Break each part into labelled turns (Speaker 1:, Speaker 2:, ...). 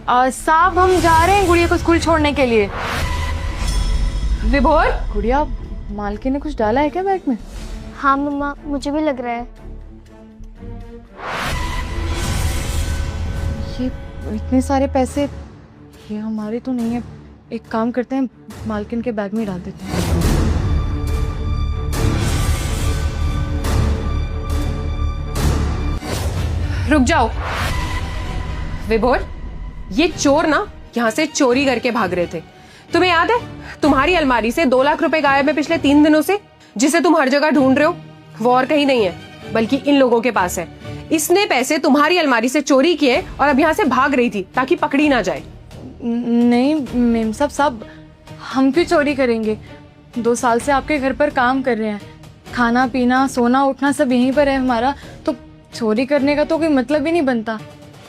Speaker 1: साहब हम जा रहे हैं गुड़िया को स्कूल छोड़ने के लिए।
Speaker 2: विभोर,
Speaker 1: गुड़िया, मालकिन ने कुछ डाला है क्या बैग में?
Speaker 3: हाँ मम्मा, मुझे भी लग रहा है।
Speaker 1: ये इतने सारे पैसे ये हमारे तो नहीं है। एक काम करते हैं, मालकिन के बैग में डाल देते हैं।
Speaker 2: रुक जाओ। विभोर, ये चोर ना यहाँ से चोरी करके भाग रहे थे। तुम्हें याद है तुम्हारी अलमारी से 2 लाख रुपए गायब है पिछले 3 दिनों से, जिसे तुम हर जगह ढूंढ रहे हो। वो और कहीं नहीं है बल्कि इन लोगों के पास है। इसने पैसे तुम्हारी अलमारी से चोरी किए और अब यहाँ से भाग रही थी ताकि पकड़ी ना जाए।
Speaker 1: नहीं मेम साहब, हम क्यों चोरी करेंगे? 2 साल से आपके घर पर काम कर रहे हैं, खाना पीना सोना उठना सब यहीं पर है हमारा, तो चोरी करने का तो कोई मतलब ही नहीं बनता।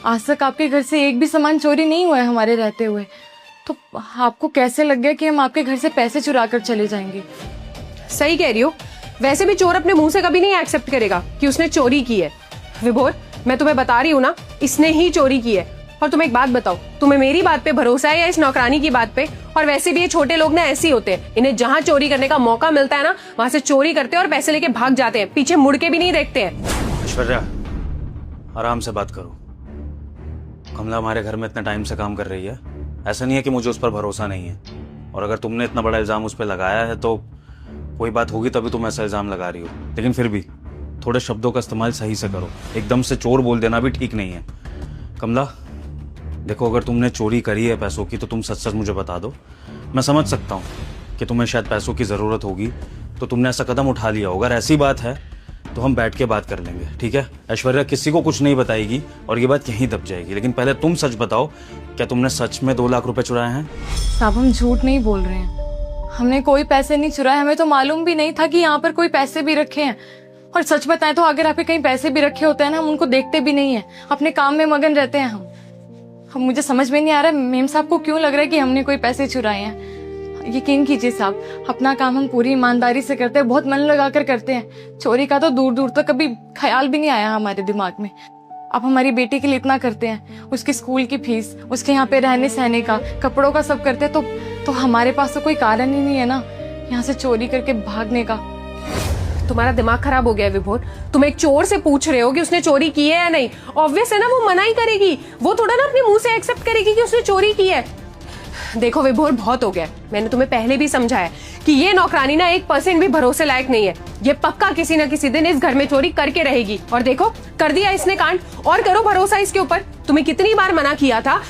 Speaker 1: आज तक आपके घर से एक भी सामान चोरी नहीं हुआ है हमारे रहते हुए, तो आपको कैसे लग गया कि हम आपके घर से पैसे चुरा कर चले जाएंगे?
Speaker 2: सही कह रही हो। वैसे भी चोर अपने मुंह से कभी नहीं एक्सेप्ट करेगा कि उसने चोरी की है। विभोर, मैं तुम्हें बता रही हूँ ना, इसने ही चोरी की है। और तुम एक बात बताओ, तुम्हें मेरी बात पे भरोसा है या इस नौकरानी की बात पे? और वैसे भी ये छोटे लोग ना ऐसे ही होते हैं, इन्हें जहाँ चोरी करने का मौका मिलता है ना, वहां से चोरी करते हैं और पैसे लेके भाग जाते हैं, पीछे मुड़ के भी नहीं देखते हैं।
Speaker 4: ऐश्वर्या, आराम से बात करो। कमला हमारे घर में इतने टाइम से काम कर रही है, ऐसा नहीं है कि मुझे उस पर भरोसा नहीं है। और अगर तुमने इतना बड़ा इल्जाम उस पर लगाया है तो कोई बात होगी तभी तुम ऐसा इल्जाम लगा रही हो। लेकिन फिर भी थोड़े शब्दों का इस्तेमाल सही से करो, एकदम से चोर बोल देना भी ठीक नहीं है। कमला देखो, अगर तुमने चोरी करी है पैसों की तो तुम सच सच मुझे बता दो। मैं समझ सकता हूँ कि तुम्हें शायद पैसों की ज़रूरत होगी तो तुमने ऐसा कदम उठा लिया होगा। अगर ऐसी बात है तो हम बैठ के बात कर लेंगे, ठीक है? ऐश्वर्या किसी को कुछ नहीं बताएगी और ये बात यहीं दब जाएगी। लेकिन पहले तुम सच बताओ, क्या तुमने सच में 2 लाख रुपए चुराए हैं?
Speaker 1: साहब हम झूठ नहीं बोल रहे हैं, हमने कोई पैसे नहीं चुराए। हमें तो मालूम भी नहीं था कि यहाँ पर कोई पैसे भी रखे हैं। और सच बताएं तो अगर आपके कहीं पैसे भी रखे होते हैं ना, हम उनको देखते भी नहीं है, अपने काम में मगन रहते हैं हम। मुझे समझ में नहीं आ रहा है मेम साहब को क्यों लग रहा है कि हमने कोई पैसे चुराए हैं। यकीन कीजिए साहब, अपना काम हम पूरी ईमानदारी से करते हैं, बहुत मन लगाकर करते हैं। चोरी का तो दूर दूर तक कभी ख्याल भी नहीं आया हमारे दिमाग में। आप हमारी बेटी के लिए इतना करते हैं, उसके स्कूल की फीस, उसके यहाँ पे रहने सहने का, कपड़ों का सब करते हैं, तो हमारे पास तो कोई कारण ही नहीं है ना यहाँ से चोरी करके भागने का।
Speaker 2: तुम्हारा दिमाग खराब हो गया है विभोर। तुम एक चोर से पूछ रहे हो कि उसने चोरी की है या नहीं। ऑब्वियस है ना, वो मना ही करेगी। वो थोड़ा ना अपने मुंह से एक्सेप्ट करेगी कि उसने चोरी की है। देखो विभोर, बहुत हो गया। मैंने तुम्हें पहले भी समझाया कि ये नौकरानी ना 1% भी भरोसे लायक नहीं है। ये पक्का किसी न किसी दिन इस घर में चोरी करके रहेगी। और देखो, कर दिया इसने कांड, और करो भरोसा इसके ऊपर। तुम्हें कितनी बार मना किया था